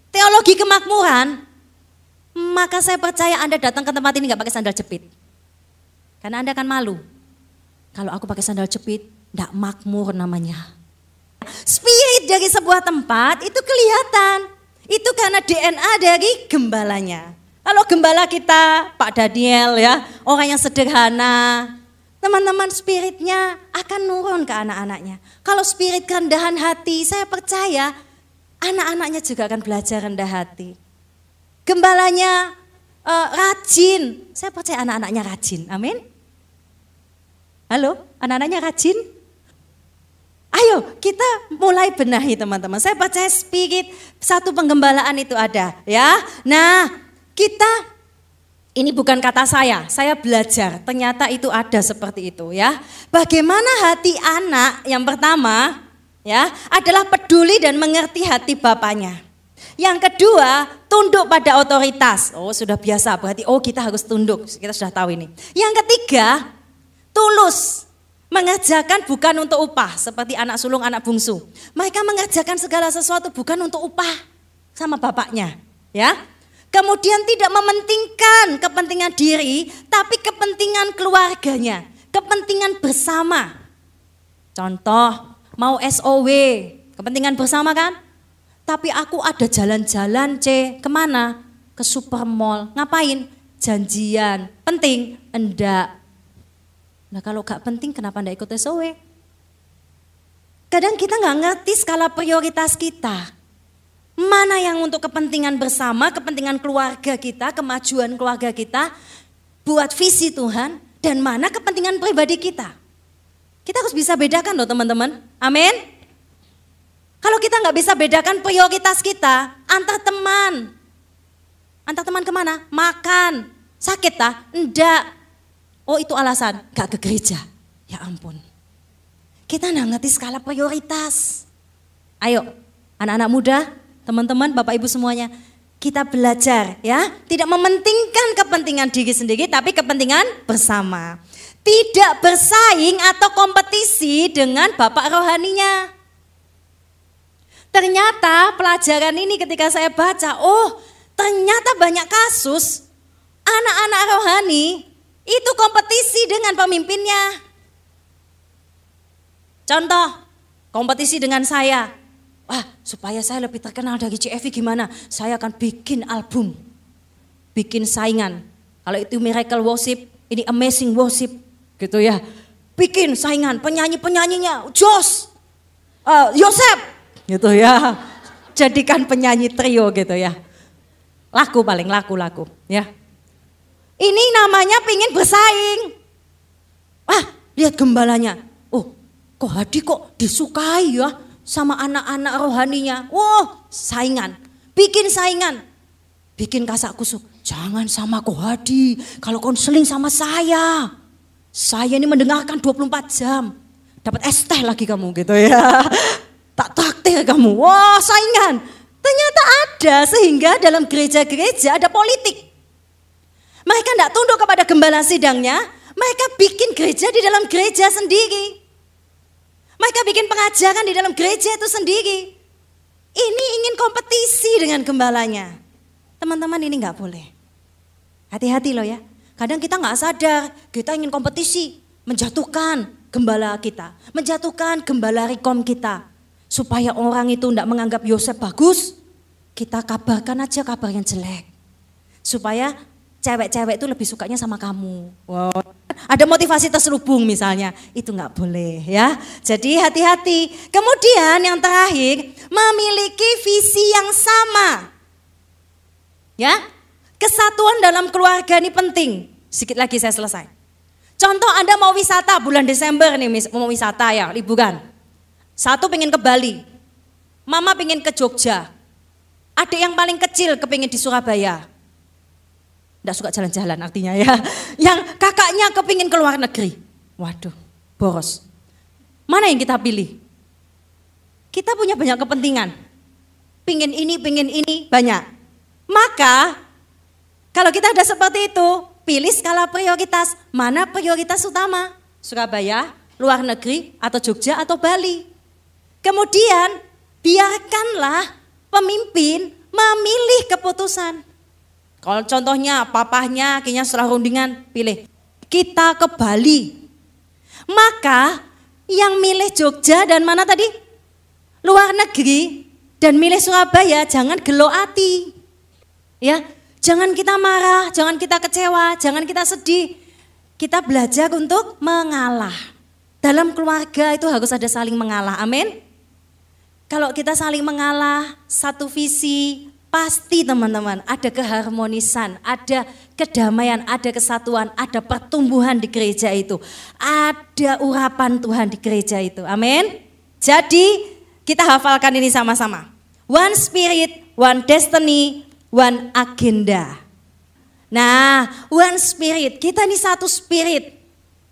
teologi kemakmuran, maka saya percaya Anda datang ke tempat ini gak pakai sandal jepit. Karena Anda akan malu. Kalau aku pakai sandal jepit, gak makmur namanya. Spirit dari sebuah tempat itu kelihatan. Itu karena DNA dari gembalanya. Kalau gembala kita, Pak Daniel ya, orang yang sederhana, teman-teman spiritnya akan nurun ke anak-anaknya. Kalau spirit kerendahan hati, saya percaya anak-anaknya juga akan belajar rendah hati. Gembalanya rajin, saya percaya anak-anaknya rajin, amin. Halo, anak-anaknya rajin? Ayo kita mulai benahi teman-teman. Saya percaya spirit satu penggembalaan itu ada ya. Nah kita, ini bukan kata saya belajar, ternyata itu ada seperti itu ya. Bagaimana hati anak yang pertama ya adalah peduli dan mengerti hati bapaknya. Yang kedua, tunduk pada otoritas. Oh sudah biasa, berarti kita harus tunduk, kita sudah tahu ini. Yang ketiga, tulus, mengerjakan bukan untuk upah, seperti anak sulung, anak bungsu. Mereka mengerjakan segala sesuatu bukan untuk upah sama bapaknya ya. Kemudian tidak mementingkan kepentingan diri, tapi kepentingan keluarganya, kepentingan bersama. Contoh, mau SOW, kepentingan bersama kan? Tapi aku ada jalan-jalan kemana? Ke supermall, ngapain? Janjian, penting? Enggak. Nah kalau gak penting kenapa enggak ikut SOW? Kadang kita gak ngerti skala prioritas kita. Mana yang untuk kepentingan bersama, kepentingan keluarga kita, kemajuan keluarga kita, buat visi Tuhan, dan mana kepentingan pribadi kita. Kita harus bisa bedakan loh teman-teman, amin. Kalau kita gak bisa bedakan prioritas kita, antar teman kemana? Makan, sakit tak? Enggak. Oh itu alasan, gak ke gereja, ya ampun. Kita gak ngerti skala prioritas. Ayo anak-anak muda, teman-teman, Bapak Ibu semuanya, kita belajar ya, tidak mementingkan kepentingan diri sendiri tapi kepentingan bersama. Tidak bersaing atau kompetisi dengan bapak rohaninya. Ternyata pelajaran ini ketika saya baca, ternyata banyak kasus anak-anak rohani itu kompetisi dengan pemimpinnya. Contoh, kompetisi dengan saya. Supaya saya lebih terkenal dari CFV gimana? Saya akan bikin album, bikin saingan. Kalau itu Miracle Worship, ini Amazing Worship gitu ya. Bikin saingan, penyanyi-penyanyinya, Jos, Yosep gitu ya. Jadikan penyanyi trio gitu ya. Laku paling laku ya. Ini namanya pingin bersaing. Lihat gembalanya. Kok Hadi kok disukai ya sama anak-anak rohaninya. Saingan. Bikin saingan. Bikin kasak kusuk. Jangan sama Ko Hadi. Kalau konseling sama saya. Saya ini mendengarkan 24 jam. Dapat es teh lagi kamu gitu ya. Tak traktir kamu. Saingan. Ternyata ada, sehingga dalam gereja-gereja ada politik. Mereka tidak tunduk kepada gembala sidangnya. Mereka bikin gereja di dalam gereja sendiri. Mereka bikin pengajaran di dalam gereja itu sendiri. Ini ingin kompetisi dengan gembalanya. Teman-teman, ini gak boleh. Hati-hati loh ya. Kadang kita gak sadar, kita ingin kompetisi. Menjatuhkan gembala kita. Menjatuhkan gembala rekom kita. Supaya orang itu gak menganggap Yosef bagus. Kita kabarkan aja kabar yang jelek. Supaya cewek-cewek itu lebih sukanya sama kamu. Ada motivasi terselubung misalnya, itu nggak boleh ya. Jadi hati-hati. Kemudian yang terakhir, memiliki visi yang sama. Ya, kesatuan dalam keluarga ini penting. Sedikit lagi saya selesai. Contoh Anda mau wisata bulan Desember nih, mau wisata ya, liburan. Satu pengen ke Bali, mama pengen ke Jogja. Adik yang paling kecil kepingin di Surabaya. Nggak suka jalan-jalan artinya ya. Yang kakaknya kepingin ke luar negeri. Waduh, boros. Mana yang kita pilih? Kita punya banyak kepentingan. Pingin ini, banyak. Maka, kalau kita ada seperti itu, pilih skala prioritas. Mana prioritas utama? Surabaya, luar negeri, atau Jogja, atau Bali. Kemudian biarkanlah pemimpin memilih keputusan. Kalau contohnya papahnya akhirnya setelah rundingan pilih, kita ke Bali. Maka yang milih Jogja dan mana tadi? Luar negeri dan milih Surabaya, jangan gelo hati. Ya, jangan kita marah, jangan kita kecewa, jangan kita sedih. Kita belajar untuk mengalah. Dalam keluarga itu harus ada saling mengalah. Amin. Kalau kita saling mengalah, satu visi, pasti teman-teman ada keharmonisan, ada kedamaian, ada kesatuan, ada pertumbuhan di gereja itu. Ada urapan Tuhan di gereja itu. Amin. Jadi kita hafalkan ini sama-sama. One spirit, one destiny, one agenda. Nah, one spirit, kita ini satu spirit,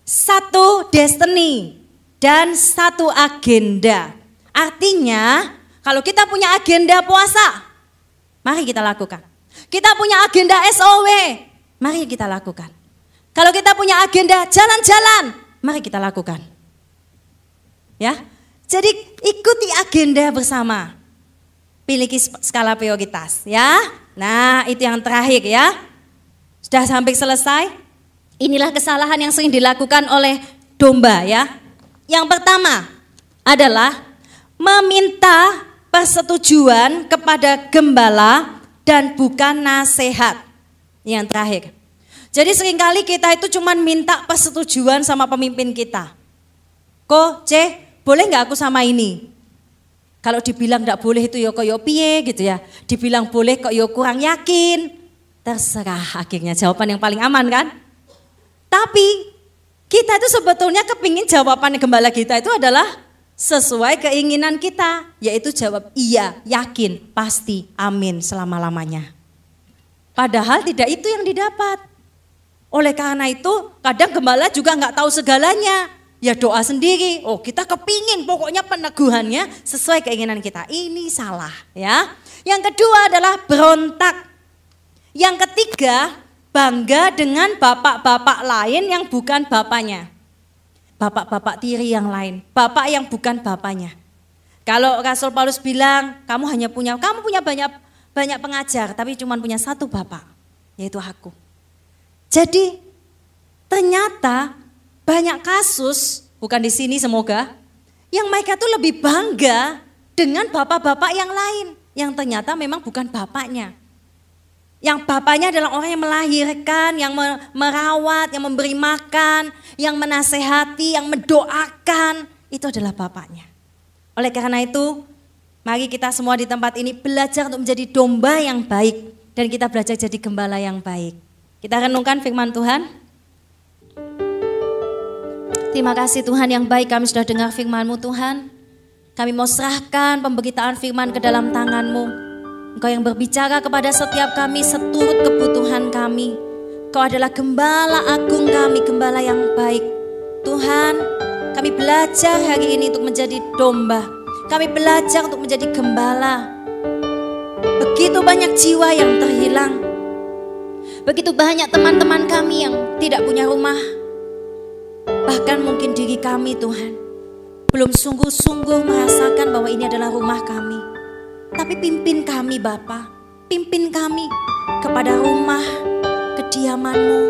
satu destiny, dan satu agenda. Artinya kalau kita punya agenda puasa, mari kita lakukan. Kita punya agenda SOW, mari kita lakukan. Kalau kita punya agenda jalan-jalan, mari kita lakukan. Ya, jadi ikuti agenda bersama. Miliki skala prioritas, ya. Nah, itu yang terakhir ya. Sudah sampai selesai. Inilah kesalahan yang sering dilakukan oleh domba ya. Yang pertama adalah meminta persetujuan kepada gembala dan bukan nasihat. Yang terakhir. Jadi seringkali kita itu cuma minta persetujuan sama pemimpin kita. Ko, boleh nggak aku sama ini? Kalau dibilang nggak boleh itu yo koyo piye gitu ya. Dibilang boleh kok yo kurang yakin. Terserah akhirnya jawaban yang paling aman kan. Tapi kita itu sebetulnya kepingin jawaban gembala kita itu adalah sesuai keinginan kita, yaitu jawab iya, yakin, pasti, amin selama-lamanya. Padahal tidak itu yang didapat. Oleh karena itu kadang gembala juga nggak tahu segalanya. Ya doa sendiri, oh kita kepingin pokoknya peneguhannya sesuai keinginan kita. Ini salah ya. Yang kedua adalah berontak. Yang ketiga bangga dengan bapak-bapak lain yang bukan bapaknya. Bapak-bapak tiri yang lain, bapak yang bukan bapaknya. Kalau Rasul Paulus bilang, kamu punya banyak pengajar, tapi cuma punya satu bapak, yaitu aku. Jadi ternyata banyak kasus, bukan di sini semoga, yang mereka tuh lebih bangga dengan bapak-bapak yang lain, yang ternyata memang bukan bapaknya. Yang bapaknya adalah orang yang melahirkan, yang merawat, yang memberi makan, yang menasehati, yang mendoakan. Itu adalah bapaknya. Oleh karena itu, mari kita semua di tempat ini belajar untuk menjadi domba yang baik. Dan kita belajar jadi gembala yang baik. Kita renungkan firman Tuhan. Terima kasih Tuhan yang baik, kami sudah dengar firman-Mu Tuhan. Kami mau serahkan pemberitaan firman ke dalam tangan-Mu. Engkau yang berbicara kepada setiap kami seturut kebutuhan kami. Kau adalah gembala agung kami, gembala yang baik. Tuhan, kami belajar hari ini untuk menjadi domba. Kami belajar untuk menjadi gembala. Begitu banyak jiwa yang terhilang. Begitu banyak teman-teman kami yang tidak punya rumah. Bahkan mungkin diri kami Tuhan belum sungguh-sungguh merasakan bahwa ini adalah rumah kami. Tapi pimpin kami Bapa, pimpin kami kepada rumah kediaman-Mu,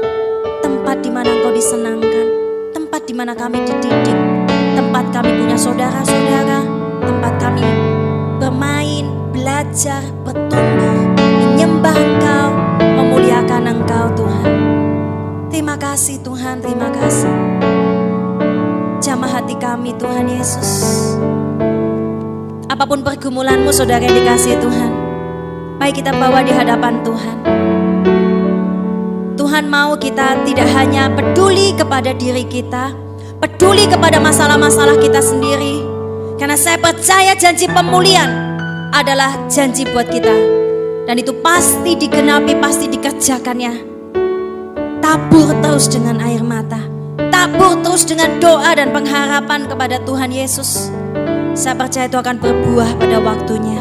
tempat di mana Engkau disenangkan, tempat di mana kami dididik, tempat kami punya saudara-saudara, tempat kami bermain, belajar, bertumbuh, menyembah Engkau, memuliakan Engkau Tuhan. Terima kasih Tuhan, terima kasih. Jamah hati kami Tuhan Yesus. Apapun pergumulanmu saudara yang dikasihi Tuhan, mari kita bawa di hadapan Tuhan. Tuhan mau kita tidak hanya peduli kepada diri kita, peduli kepada masalah-masalah kita sendiri. Karena saya percaya janji pemulihan adalah janji buat kita. Dan itu pasti digenapi, pasti dikerjakannya. Tabur terus dengan air mata, tabur terus dengan doa dan pengharapan kepada Tuhan Yesus. Saya percaya itu akan berbuah pada waktunya.